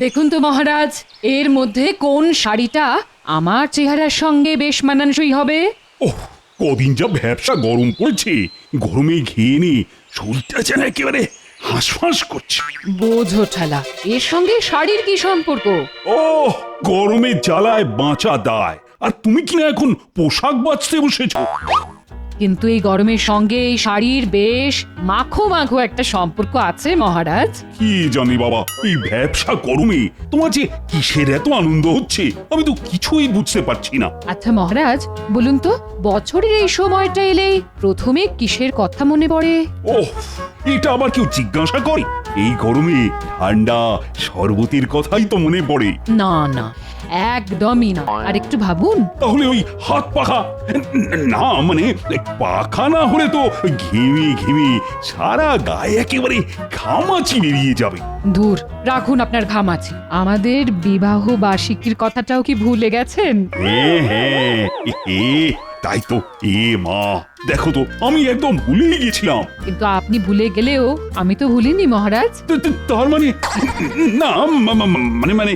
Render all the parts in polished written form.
দেখুন তো মহারাজ, এর মধ্যে কোন শাড়িটা আমার চেহারার সঙ্গে বেশ মানানসই হবে? ওহ, কদিন যা ব্যবসা গরম পড়ছে, গরমে ঘেয়ে নি শরীরটা যেন একেবারে হাঁসফাঁস করছে। বোঝো ঠালা, এর সঙ্গে শাড়ির কি সম্পর্ক? ও, গরমে জ্বালায় বাঁচা দায়, আর তুমি কিনা এখন পোশাক বাঁচতে বসেছো। কিন্তু এই গরমের সঙ্গে এই শাড়ির বেশ মাখো মাখো একটা সম্পর্ক আছে মহারাজ। কি জানি বাবা, এই ব্যবসা গরমে তোমার যে কিসের এত আনন্দ হচ্ছে আমি তো কিছুই বুঝতে পারছি না। আচ্ছা মহারাজ, বলুন তো বছরের এই সময়টা এলেই প্রথমে কিসের কথা মনে পড়ে? ওহ, এটা আবার কেউ জিজ্ঞাসা করে? এই গরমে ঠান্ডা শরবতের কথাই তো মনে পড়ে। না না, একদমই না। আর একটু ভাবুন। তাহলে ওই হাত পাখা, না মানে পাখা না হলে তো ঘেমে ঘেমে সারা গায়ে একেবারে ঘামাচি বেরিয়ে যাবে। দূর রাখুন আপনার ঘামাচি, আমাদের বিবাহ বার্ষিকীর কথাটাও কি ভুলে গেছেন? হ্যাঁ হ্যাঁ, তাই তো। মা, দেখো তো আমি একদম ভুলেই গেছিলাম। কিন্তু আপনি ভুলে গেলেও আমি তো ভুলিনি মহারাজ। তার মানে না, মানে মানে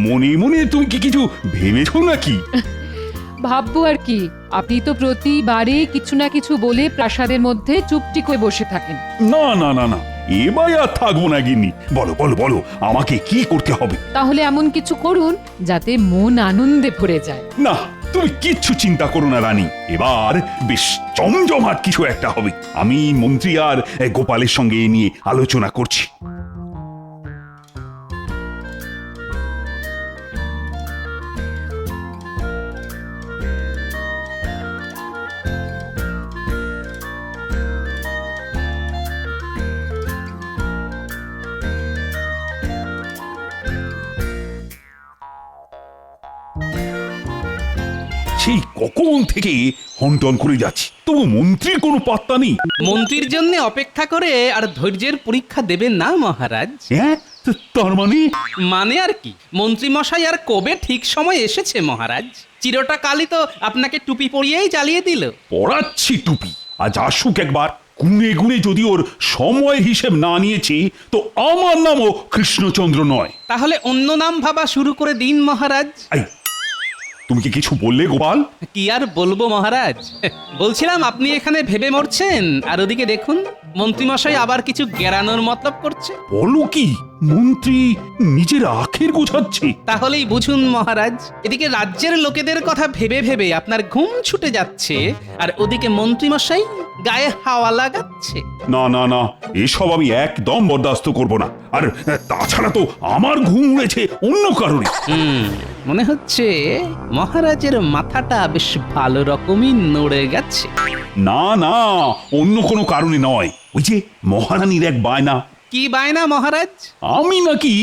মনে মনে তুমি কি কিছু ভেবেছো নাকি? ভাববো আর কি, আপনি তো প্রতিবারে কিছু না কিছু বলে প্রাসাদের মধ্যে চুপটি করে বসে থাকেন। না না না না, এবার আর থাকবো না গিন্নি। বলো বলো বলো, আমাকে কি করতে হবে? তাহলে এমন কিছু করুন যাতে মন আনন্দে ভরে যায়। না, তুমি কিচ্ছু চিন্তা করো না রানী, এবার বেশ জমজমাট কিছু একটা হবে। আমি মন্ত্রী আর গোপালের সঙ্গে এ নিয়ে আলোচনা করছি। সেই কখন থেকে হন্টন করে যাচ্ছি, তবু মন্ত্রীর কোনো পাত্তা নেই। মন্ত্রীর জন্য অপেক্ষা করে আর ধৈর্যের পরীক্ষা দেবেন না মহারাজ। হ্যাঁ, তার মানে? মানে আর কি, মন্ত্রী মশাই আর কবে ঠিক সময় এসেছে মহারাজ। চিরটা কালই তো আপনাকে টুপি পরিয়েই জ্বালিয়ে দিল। পড়াচ্ছি টুপি, আজ আসুক একবার। গুনে গুনে যদি ওর সময় হিসেব না নিয়েছি তো আমার নামও কৃষ্ণচন্দ্র নয়। তাহলে অন্য নাম ভাবা শুরু করে দিন মহারাজ। এই, তুমি কি কিছু বললে গোপাল? কি আর বলবো মহারাজ, বলছিলাম আপনি এখানে ভেবে মরছেন আর ওদিকে দেখুন মন্ত্রীমশাই আবার কিছু গেরানোর মতলব করছে। বলো কি, মন্ত্রী নিজের আখের গোছাচ্ছে? তাহলেই বুঝুন মহারাজ, এদিকে রাজ্যের লোকেদের কথা ভেবে ভেবে আপনার ঘুম ছুটে যাচ্ছে আর ওদিকে মন্ত্রীমশাই গায়ে হাওয়া লাগাচ্ছে। না না না, এসব আমি একদম বরদাস্ত করব না। আর তাছাড়া তো আমার ঘুম উড়েছে অন্য কারণে। মনে হচ্ছে মহারাজের মাথাটা বেশ ভালো রকমই নড়ে গেছে। না না, অন্য কোনো কারণে নয়। ওই যে মহারানীর এক বায়না। কি বায়না মহারাজ? আমি নাকি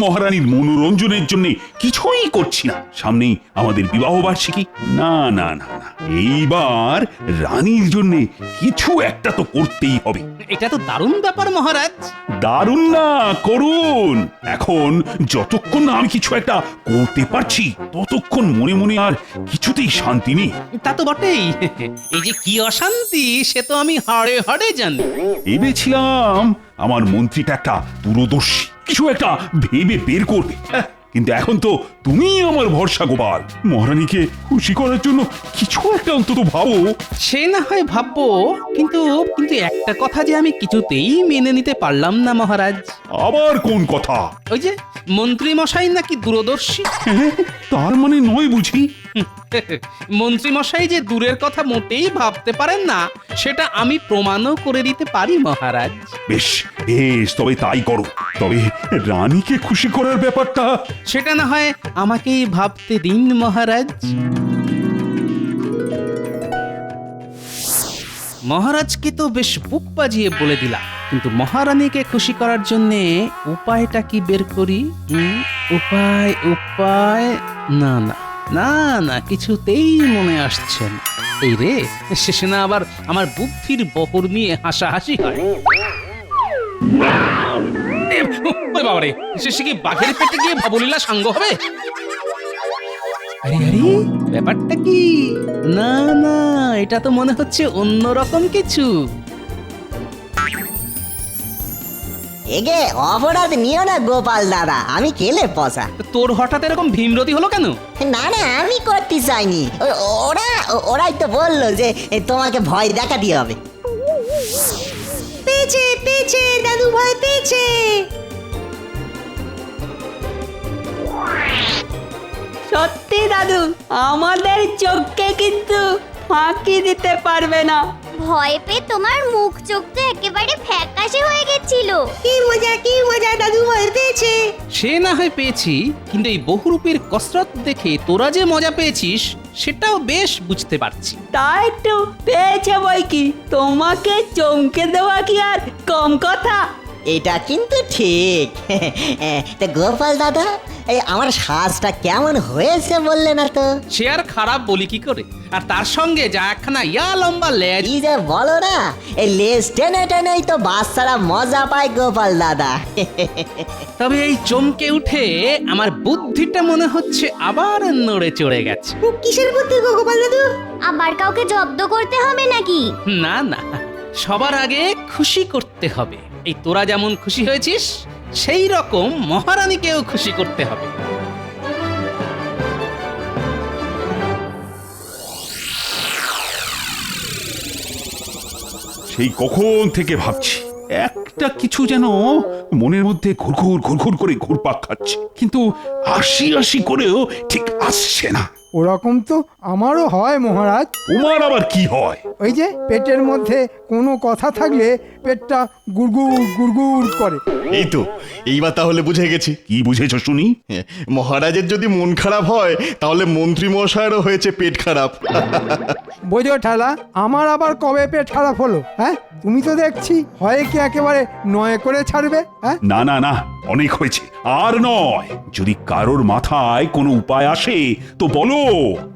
মহারানীর মনোরঞ্জনের জন্য কিছুই করছি না। সামনেই আমাদের বিবাহ বার্ষিকী। না না না না, এইবার রানীর জন্য কিছু একটা তো করতেই হবে। এটা তো দারুণ ব্যাপার মহারাজ। দারুণ না, করুন। এখন যতক্ষণ না আমি কিছু একটা করতে পারছি ততক্ষণ মনে মনে আর কিছুতেই শান্তি নেই। তা তো বটেই, এই যে কি অশান্তি সে তো আমি হাড়ে হাড়ে জানি। ভেবেছিলাম আমার মন্ত্রীটা একটা দূরদর্শী, কিছু একটা ভেবে বের করবে। কিন্তু এখন তো তুমি আমার ভরসা গোপাল। মহারানীকে খুশি করার জন্য কিছু একটা অন্তত ভাবো। সে না হয় ভাববো, কিন্তু কিন্তু একটা কথা যে আমি কিছুতেই মেনে নিতে পারলাম না মহারাজ। আবার কোন কথা? ওই যে মন্ত্রী মশাই নাকি দূরদর্শী। তার মানে নয় বুঝি? মন্ত্রী মশাই যে দূরের কথা মোটেই ভাবতে পারেন না সেটা আমি প্রমাণও করে দিতে পারি মহারাজ। বেশ বেশ, তবে তাই করো। তবে রানীকে খুশি করার ব্যাপারটা সেটা না হয় আমাকেই ভাবতে দিন মহারাজ। মহারাজকে তো বেশ বুক বাজিয়ে বলে দিলাম, কিন্তু মহারানীকে খুশি করার জন্যে উপায়টা কি বের করি? উপায় উপায় না না না না, কিছুতেই মনে আসছে না। এই রে, শেষে না আবার আমার বুদ্ধির বহর নিয়ে হাসাহাসি হয়। বাবারে, শেষে কি বাঘের পেটে গিয়ে ভবলীলা সাঙ্গ হবে? আরে আরে, ব্যাপারটা কি? না না, এটা তো মনে হচ্ছে অন্যরকম কিছু। এগে অপরাধ নিও না গোপাল দাদা, আমি খেলে পসা। তো তোর হঠাৎ এরকম ভীমরতি হলো কেন? না না, আমি করতে চাইনি, ওরাই তো বললো যে তোমাকে ভয় দেখাতে হবে। পেয়েছে পেয়েছে দাদু ভয় পেয়েছে। সত্যি দাদু, আমাদের চোখকে কিন্তু ফাঁকি দিতে পারবে না। ভয় পেয়ে তোমার মুখ চোখ তো একেবারে ফ্যাকাশে হয়ে গেছিল। কি মজা দাদু ভয় পেয়েছে। সে না হয় পেয়েছি, কিন্তু এই বহুরূপীর কসরত দেখে তোরা যে মজা পেয়েছিস সেটাও বেশ বুঝতে পারছি। তা একটু পেয়েছে বই কি, তোমাকে চমকে দেওয়া কি আর কম কথা? এটা কিন্তু ঠিক। তা গোপাল দাদা, এই আমার সাজটা কেমন হয়েছে বললে না তো? সে আর খারাপ বলি কি করে, আর তার সঙ্গে যা একখানা লম্বা লেজ। এই যে বলো না, এই লেজ টেনে টেনেই তো বাচ্চারা মজা পায় গোপাল দাদা। তবে এই চমকে উঠে আমার বুদ্ধিটা মনে হচ্ছে আবার নড়ে চড়ে গেছে। কিসের বুদ্ধি গো গোপাল দাদু? আবার কাউকে জব্দ করতে হবে নাকি? না না, সবার আগে খুশি করতে হবে। এই তোরা যেমন খুশি হয়েছিস সেই রকম মহারানীকেও খুশি করতে হবে। সেই কখন থেকে ভাবছি একটা কিছু যেন মনের মধ্যে ঘুরঘুর ঘুরঘুর করে ঘুরপাক খাচ্ছে, কিন্তু আশি আশি করেও ঠিক আসছে না। ওরকম তো আমারও হয় মহারাজ। তোমার আবার কি হয়? ওই যে পেটের মধ্যে কোনো কথা থাকলে পেটটা গুড়গুড় গুড়গুড় করে। এই তো, এইবার তাহলে বুঝে গেছি। কি বুঝেছ শুনি? মহারাজের যদি মন খারাপ হয় তাহলে মন্ত্রী মশাইয়েরও হয়েছে পেট খারাপ। বোঝো ঠেলা, আমার আবার কবে পেট খারাপ হলো? হ্যাঁ, তুমি তো দেখছি হয় কি একেবারে নয় করে ছাড়বে। হ্যাঁ, না না না, অনেক হয়েছে, আর নয়। যদি কারোর মাথায় কোনো উপায় আসে তো বলো,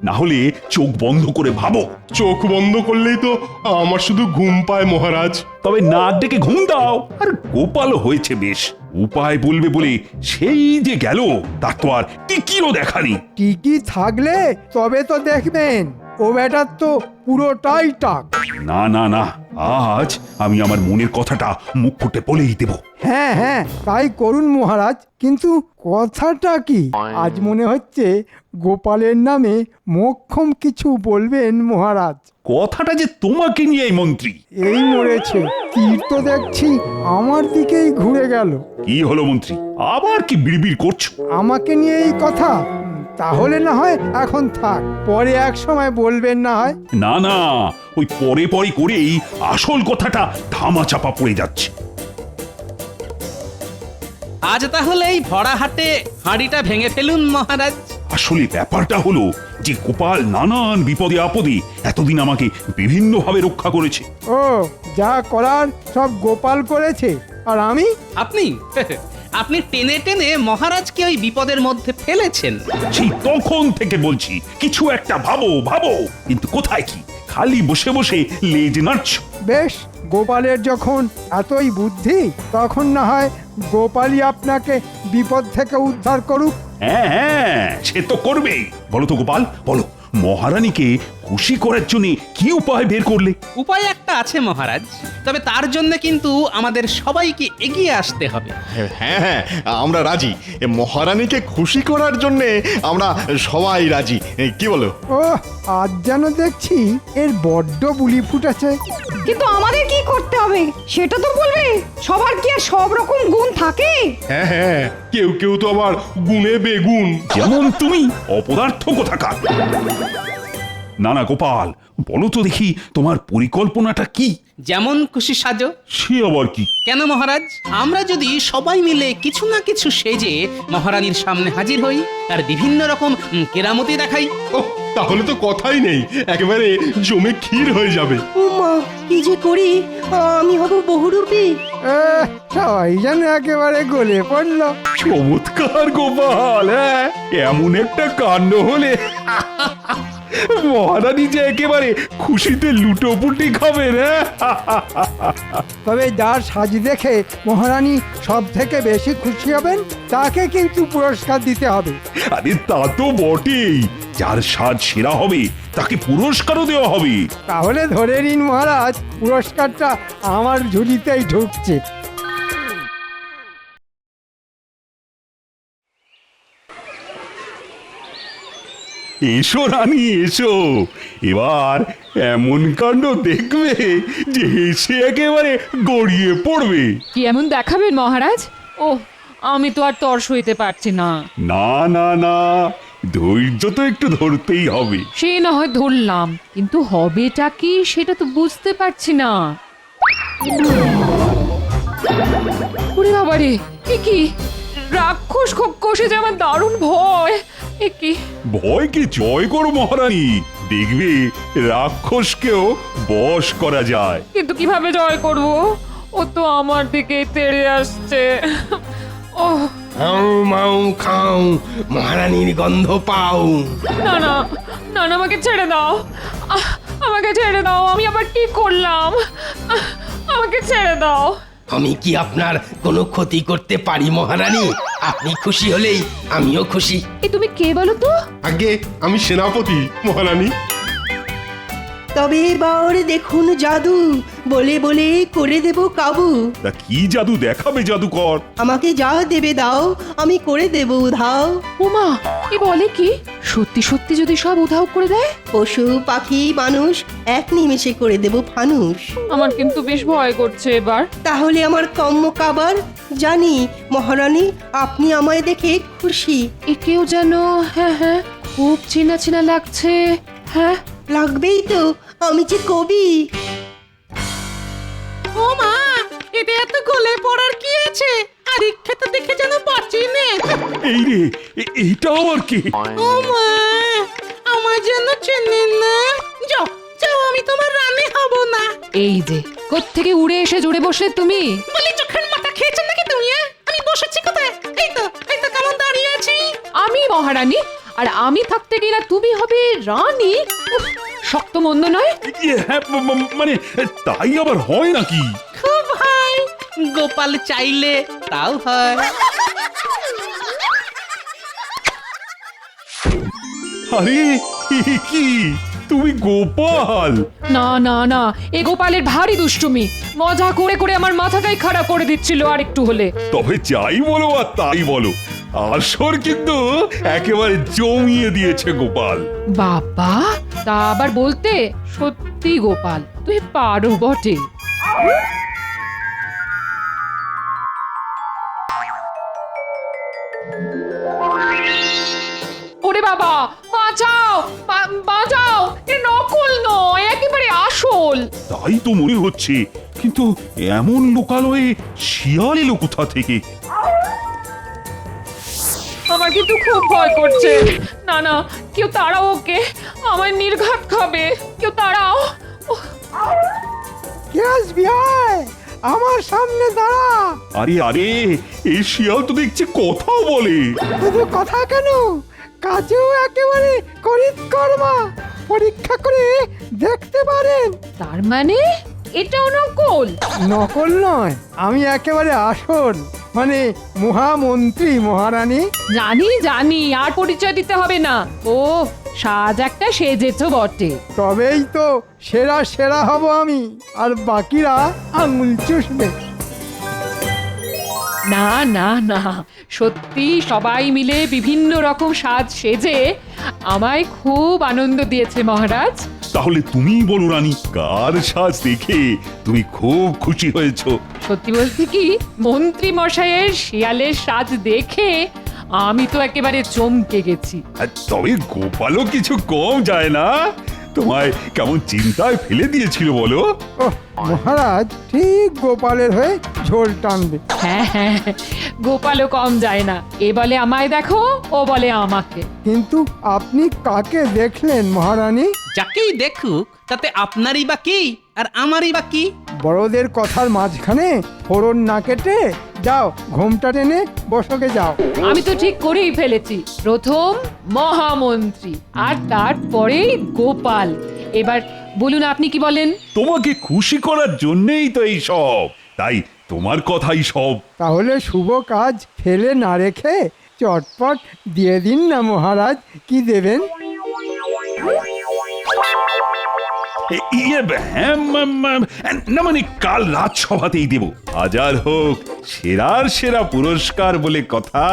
না হলে চোখ বন্ধ করে ভাবো। চোখ বন্ধ করলেই তো আমার শুধু ঘুম পায় মহারাজ। তবে নাক ডেকে ঘুম দাও। আর গোপাল হয়েছে বেশ, উপায় বলবে বলে সেই যে গেল, তার তো আর টিকিও দেখানি। টিকি থাকলে তবে তো দেখবেন, ও বেটার তো পুরোটাই টাক। না না না, আজ আমি আমার মনের কথাটা মুখ ফুটে বলেই দেব। হ্যাঁ হ্যাঁ, তাই করুন মহারাজ। কিন্তু কথাটা কি? আজ মনে হচ্ছে গোপালের নামে মোক্ষম কিছু বলবেন মহারাজ। কথাটা যে তোমাকে নিয়ে মন্ত্রী। এই মরেছে, তীর তো দেখছি আমার দিকেই ঘুরে গেল। কি হলো মন্ত্রী, আবার কি বিড়বিড় করছো? আমাকে নিয়ে এই কথা? তাহলে না হয় এখন থাক, পরে এক সময় বলবেন না হয়। না না, ওই পরে পরে করেই আসল কথাটা ধামা চাপা পড়ে যাচ্ছে। আজ তাহলে এই ভরা হাটে হাঁড়িটা ভেঙে ফেলুন মহারাজ। আসলে ব্যাপারটা হলো যে গোপাল নানান বিপদে আপদে এতদিন আমাকে বিভিন্নভাবে রক্ষা করেছে। ও, যা করার সব গোপাল করেছে, আর আমি? আপনি আপনি টেনে টেনে মহারাজকে ওই বিপদের মধ্যে ফেলেছেন। সেই তখন থেকে বলছি কিছু একটা ভাবো ভাবো, কিন্তু কোথায় কি, খালি বসে বসে লেজ নাড়ছ। বেশ, গোপালের যখন এতই বুদ্ধি, তখন না হয় গোপালই আপনাকে বিপদ থেকে উদ্ধার করুক। হ্যাঁ হ্যাঁ, সে তো করবেই। বলো তো গোপাল, বলো, মহারানীকে খুশি করার জন্য কি উপায় বের করলে? উপায় একটা আছে মহারাজ, তবে তার জন্য কিন্তু আমাদের সবাইকে এগিয়ে আসতে হবে। হ্যাঁ হ্যাঁ, আমরা রাজি। মহারানীকে খুশি করার জন্য আমরা সবাই রাজি। কি বলো? ও, আজ যেন দেখছি এর বড্ড বুলি ফুটেছে। কিন্তু আমাদের কি করতে হবে সেটা তো বলবে। সবার কি আর সব রকম গুণ থাকে? হ্যাঁ হ্যাঁ, কেউ কেউ তো আবার গুণে বেগুন। যেমন তুমি, অপদার্থ কোথাকার। না না গোপাল, বলো তো দেখি তোমার পরিকল্পনাটা কি? যেমন খুশি সাজো। সে আবার কি? কেন মহারাজ, আমরা যদি সবাই মিলে কিছু না কিছু সেজে মহারানীর সামনে হাজির হই আর বিভিন্ন রকম কেরামতি দেখাই। ও, তাহলে তো কথাই নেই, একেবারে জমে ক্ষীর হয়ে যাবে। উমা, কি যে করি, আমি হব বহুরূপী। সবাই যেন একেবারে গলে পড়লো। চমৎকার গোপাল, হ্যাঁ, এমন একটা কাণ্ড হলে মহারানী যে একেবারে খুশিতে লুটোপুটি খাবেন। তবে যার সাজ দেখে মহারানী সব থেকে বেশি খুশি হবেন, তাকে কিন্তু পুরস্কার দিতে হবে। আরে তা তো বটেই, যার সাজ সেরা হবে তাকে পুরস্কারও দেওয়া হবে। তাহলে ধরে নিন মহারাজ, পুরস্কারটা আমার ঝুলিতেই ঢুকছে। এসো রানী এসো, এবার এমন কাণ্ড দেখবে যে হেসে একেবারে গড়িয়ে পড়বে। কি এমন দেখাবেন মহারাজ? ও, আমি তো আর তর সইতে পারছি না। না না না, ধৈর্য তো একটু ধরতেই হবে। সে না হয় ধরলাম, কিন্তু হবেটা কি সেটা তো বুঝতে পারছি না। ওরে বাবারে, এ কি রাক্ষস কষে যে আমার দারুণ ভয়। এ কি ভয়কে জয় করো মহারানী, দেখবে রাক্ষসকেও বশ করা যায়। কিন্তু কিভাবে জয় করব? ও তো আমার দিকে তেড়ে আসছে। ও হাউ মাউ খাও, মহারানীর গন্ধ পাও। না না না না, আমাকে ছেড়ে দাও, আমাকে ছেড়ে দাও। আমি আবার কি করলাম? আমাকে ছেড়ে দাও। আমি কি আপনার কোনো ক্ষতি করতে পারি মহারানী? আপনি খুশি হলেই আমিও খুশি। এ তুমি কে বলো তো? আগে আমি সেনাপতি মহারানী। তবে এবার দেখুন জাদু, বলে বলে করে দেব কাবু। তা কি জাদু দেখাবে জাদুকর? আমাকে যা দেবে দাও, আমি করে দেব উধাও। উমা, এ বলে কি? সত্যি সত্যি যদি সব উধাও করে দেয়? পশু পাখি মানুষ এক নিমেষে করে দেব ফানুষ। আমার কিন্তু বেশ ভয় করছে এবার। তাহলে আমার কম্ম কাবার, জানি মহারানী আপনি আমায় দেখে খুশি। একেও যেন হ্যাঁ হ্যাঁ খুব চেনা চেনা লাগছে। হ্যাঁ লাগবেই তো, আমি যে কবি। ও মা, এতে এত গলে পড়ার কি আছে? আর ইচ্ছাটা দেখে যেন বাঁচি নে। এই রে, এইটা আবার কে? ও মা, আমার জন্য চেনেন না? যাও যাও, আমি তোমার রানী হব না। এই যে কোত্থেকে উড়ে এসে জুড়ে বসলে তুমি? বলি চোখের মাথা খেয়েছেন নাকি তুমি? আমি বসেছি কোথায়? এই তো কেমন দাঁড়িয়ে আছি। আমি মহারানী, আর আমি থাকতে গেলে তুমি হবে রানী? উফ, শক্ত মন্দ নয়। হ্যাঁ, মানে তাই আবার হয় নাকি? খুব হয়। গোপাল চাইলে তাও হয়। আরে এ কি, তুমি গোপাল? না না না, এ গোপালের ভারী দুষ্টুমি। মজা করে করে আমার মাথাটাই খারাপ করে দিচ্ছিল আর একটু হলে। তবে যাই বলো আর তাই বলো, আসর কিন্তু একেবারে জমিয়ে দিয়েছে গোপাল। বাবা, তা আবার বলতে? সত্যি গোপাল, তুই পারো বটে। ওরে বাবা, বাঁচাও বাঁচাও, এ নকল নয়, একেবারে আসল। তাই তো মনে হচ্ছে, কিন্তু এমন লোকালয়ে শিয়াল এলো কোথা থেকে? আমার কিন্তু খুব ভয় করছে। না না, কেউ তাড়াও ওকে, আমার নির্ঘাত খাবে। কেউ তাড়াও। কে আসবি? আয়, আমার সামনে দাঁড়া। আরে আরে, এই শিয়াল তো দেখছি কথাও বলে। শুধু কথা কেন, কাজেও একেবারে করিত কর্মা। পরীক্ষা করে দেখতে পারেন। তার মানে এটাও নকল? নকল নয়, আমি একেবারে আসল, মানে মহামন্ত্রী মহারানী। জানি জানি, আর পরিচয় দিতে হবে না। ও, সাজ একটা সেজেছ বটে। তবেই তো সেরা সেরা হব আমি, আর বাকিরা আঙুল চুষবে। না না না, সত্যি সবাই মিলে বিভিন্ন রকম সাজ সেজে আমায় খুব আনন্দ দিয়েছে মহারাজ। তাহলে তুমি বলো রানী, কার সাজ দেখে তুমি খুব খুশি হয়েছো? সত্যি বলতে কি, মন্ত্রী মশাইয়ের শিয়ালের সাজ দেখে আমি তো একেবারে চমকে গেছি। আর তবে গোপালও কিছু কম যায় না, তোমায় কেমন চিন্তায় ফেলে দিয়েছিল বলো? ওহ, মহারাজ ঠিক গোপালের হয়ে ঝোল টানবে। হ্যাঁ হ্যাঁ, গোপালও কম যায় না। এ বলে আমায় দেখো, ও বলে আমাকে। কিন্তু আপনি কাকে দেখলেন মহারানী? যাকেই দেখুক তাতে আপনারই বা কি আর আমারই বা কি? বড়দের কথার মাঝখানে ফোড়ন না কেটে যাও, ঘোমটা টেনে বসকে যাও। আমি তো ঠিক করেই ফেলেছি, প্রথম মহামন্ত্রী আর তারপরেই গোপাল। এবার বলুন আপনি কি বলেন? তোমাকে খুশি করার জন্যই তো এই সব, তাই তোমার কথাই সব। তাহলে শুভ কাজ ফেলে না রেখে চটপট দিয়ে দিন না মহারাজ। কি দেবেন? হ্যাঁ, না মানে কাল রাত সভাতেই দেব। হাজার হোক সেরার সেরা পুরস্কার বলে কথা,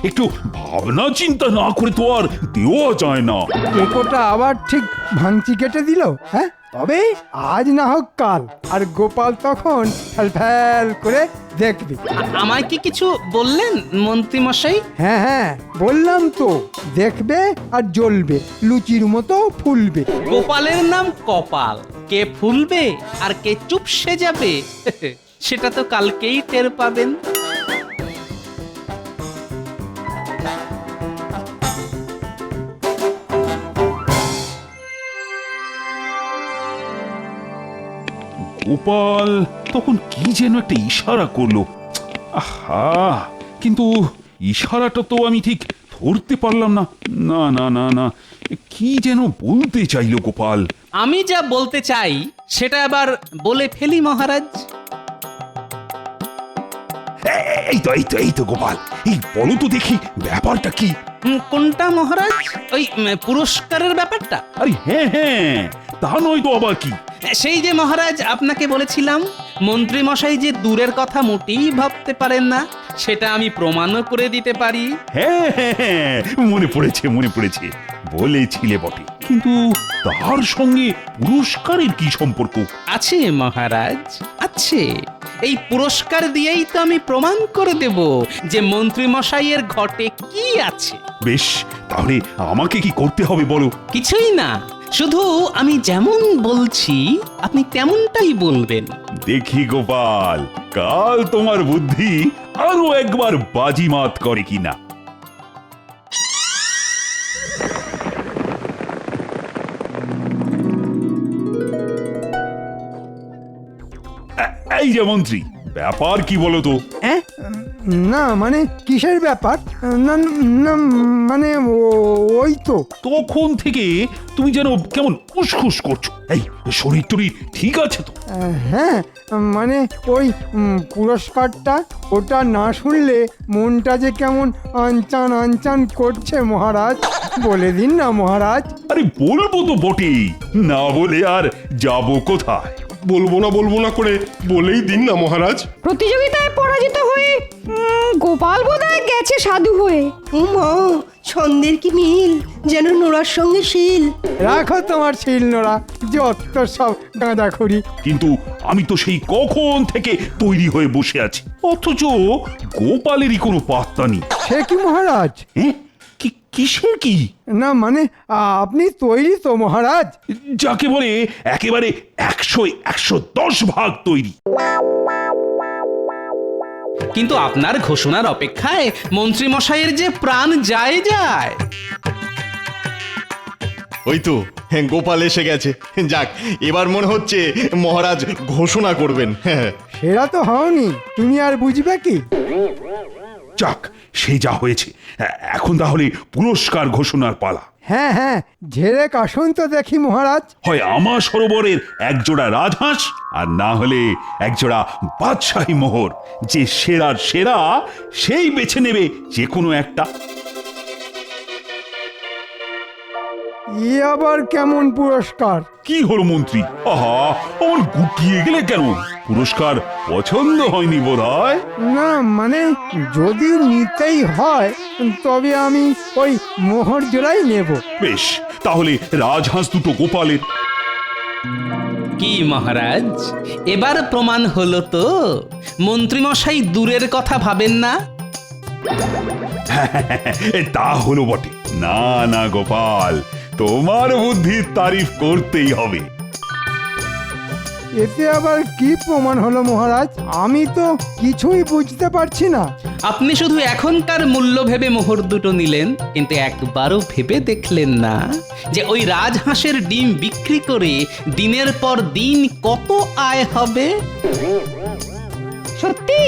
একটু ভাবনা চিন্তা না করে তো আর দেওয়া যায় না। টেকোটা আবার ঠিক ভাঙচি কেটে দিল। হ্যাঁ, তবে আজ না হোক কাল, আর গোপাল তখন ফ্যাল করে দেখবে। আমায় কি কিছু বললেন মন্ত্রী মশাই? হ্যাঁ হ্যাঁ, বললাম তো, দেখবে আর জ্বলবে, লুচির মতো ফুলবে। গোপালের নাম কপাল, কে ফুলবে আর কে চুপসে যাবে সেটা তো কালকেই টের পাবেন। গোপাল তখন কি যেন একটা ইশারা করলো। আহা, কিন্তু ইশারাটা তো আমি ঠিক ধরতে পারলাম না। না না না না, কি যেন বলতে চাইলো গোপাল। আমি যা বলতে চাই সেটা আবার বলে ফেলি মহারাজ। এই তো গোপাল, এই বলো তো দেখি ব্যাপারটা কি। কোনটা মহারাজ? ওই পুরস্কারের ব্যাপারটা? আরে হ্যাঁ হ্যাঁ, তা নয় তো আবার কি। সেই যে মহারাজ আপনাকে বলেছিলাম মন্ত্রী মশাই যে দূরের কথা মোটেই ভাবতে পারেন না, সেটা আমি প্রমাণও করে দিতে পারি। হ্যাঁ হ্যাঁ হ্যাঁ, মনে পড়েছে, বলেছিলে বটে, কিন্তু তার সঙ্গে পুরস্কারের কি সম্পর্ক? আছে মহারাজ, আছে। এই পুরস্কার দিয়েই তো আমি প্রমাণ করে দেব যে মন্ত্রী মশাইয়ের ঘটে কি আছে। বেশ, তাহলে আমাকে কি করতে হবে বলো? কিছুই না, শুধু আমি যেমন বলছি আপনি তেমনটাই বলবেন। দেখি গোপাল, কাল তোমার বুদ্ধি আরো একবার বাজিমাত করে কিনা। এই যে মন্ত্রী, ব্যাপার কি বলো তো? না মানে কিসের ব্যাপার? না না, মানে ওই তো তখন থেকে তুমি যেন কেমন উসখুস করছো। এই শরীর টরীর ঠিক আছে তো? হ্যাঁ, মানে ওই পুরস্কারটা, ওটা না শুনলে মনটা যে কেমন আনচান আনচান করছে মহারাজ। বলে দিন না মহারাজ। আরে বলবো তো বটেই, না বলে আর যাবো কোথায়? বলবো না করে বলেই দিন না মহারাজ। প্রতিযোগিতায় পরাজিত হয়ে গোপাল বোধহয় গেছে সাধু হয়ে। ছন্দের কি মিল, যেন নোড়ার সঙ্গে শিল। রাখো তোমার শিল নোড়া, যত সব গাঁদাখড়ি। কিন্তু আমি তো সেই কখন থেকে তৈরি হয়ে বসে আছি, অথচ গোপালেরই কোনো পাত্তা নেই। সে কি মহারাজ? কিসের কি? না মানে আপনি তৈরি তো মহারাজ? যাকে বলে একেবারে 100-110 ভাগ তৈরি। কিন্তু আপনার ঘোষণার অপেক্ষায় মন্ত্রী মশাইয়ের যে প্রাণ যায়। ওই তো গোপাল এসে গেছে। যাক, এবার মনে হচ্ছে মহারাজ ঘোষণা করবেন। হ্যাঁ, সেটা তো হওনি, তুমি আর বুঝবে কি? যাক, সে যা হয়েছে, এখন তাহলে পুরস্কার ঘোষণার পালা। হ্যাঁ হ্যাঁ, ঝেড়ে কাশুন তো দেখি মহারাজ। হয় আমার সরোবরের একজোড়া রাজহাঁস, আর না হলে একজোড়া বাদশাহী মোহর। যে সেরার সেরা সেই বেছে নেবে যে কোনো একটা। ই আবার কেমন পুরস্কার? কি হলো মন্ত্রী? আহা, আমার গুটিয়ে গেলে কেন? পুরস্কার পছন্দ হয়নি বোধহয়? না মানে যদি নিতেই হয় তবে আমি ওই মোহর জোড়াই নেব। বেশ, তাহলে রাজহাঁস দুটো গোপালের। কি মহারাজ, এবার প্রমাণ হলো তো মন্ত্রী মশাই দূরের কথা ভাবেন না। তা হলো বটে। না না গোপাল, তোমার বুদ্ধির তারিফ করতেই হবে। এতে আবার কি প্রমাণ হলো মহারাজ? আমি তো কিছুই বুঝতে পারছি না। আপনি শুধু এখনকার মূল্য ভেবে মোহর দুটো নিলেন, কিন্তু একবারও ভেবে দেখলেন না যে ওই রাজহাঁসের ডিম বিক্রি করে দিনের পর দিন কত আয় হবে। সত্যি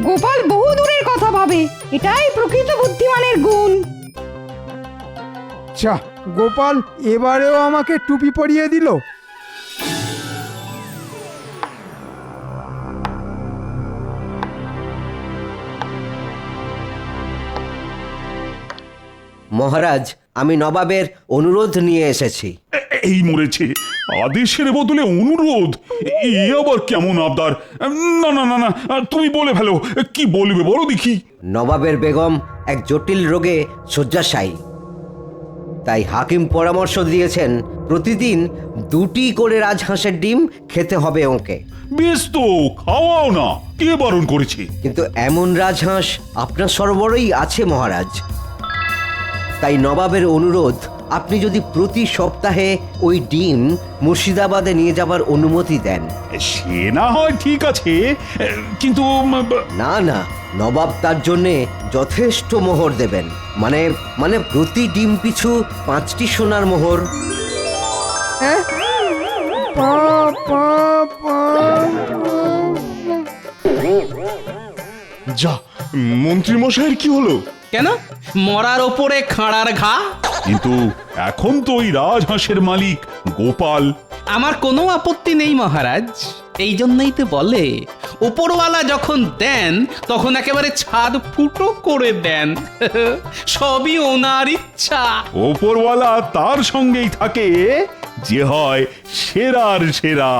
গোপাল বহু দূরের কথা ভাবে, এটাই প্রকৃত বুদ্ধিমানের গুণ। চা, গোপাল এবারেও আমাকে টুপি পরিয়ে দিল। মহারাজ, আমি নবাবের অনুরোধ নিয়ে এসেছি। এই মরেছে, আদেশের বদলে অনুরোধ, এ আবার কেমন আবদার? না না না না, তুমি বলে ফেলো, কি বলবে বলো দেখি। নবাবের বেগম এক জটিল রোগে শয্যাশায়ী, তাই হাকিম পরামর্শ দিয়েছেন প্রতিদিন 2টি করে রাজহাঁসের ডিম খেতে হবে ওকে। বেশ তো, খাওয়াও না, কে বারণ করেছে? কিন্তু এমন রাজহাঁস আপনার সরবরাহই আছে মহারাজ। তাই নবাবের অনুরোধ, আপনি যদি প্রতি সপ্তাহে ওই ডিম মুর্শিদাবাদে নিয়ে যাবার অনুমতি দেন। সে না হয় ঠিক আছে, কিন্তু না না, নবাব তার জন্যে যথেষ্ট মোহর দেবেন, মানে প্রতি ডিম পিছু 5টি সোনার মোহর। হ্যাঁ? পা, পা, পা। যা, মন্ত্রী মশাইয়ের কি হলো? কেন মরার ওপরে খাঁড়ার ঘা? কিন্তু এখন তো ওই রাজহাঁসের মালিক গোপাল। আমার কোনো আপত্তি নেই মহারাজ, এই জন্যই তো বলে উপরওয়ালা যখন দেন তখন একেবারে ছাদ ফুটো করে দেন। সবই ওনার ইচ্ছা। ওপরওয়ালা তার সঙ্গেই থাকে যে হয় সেরার সেরা।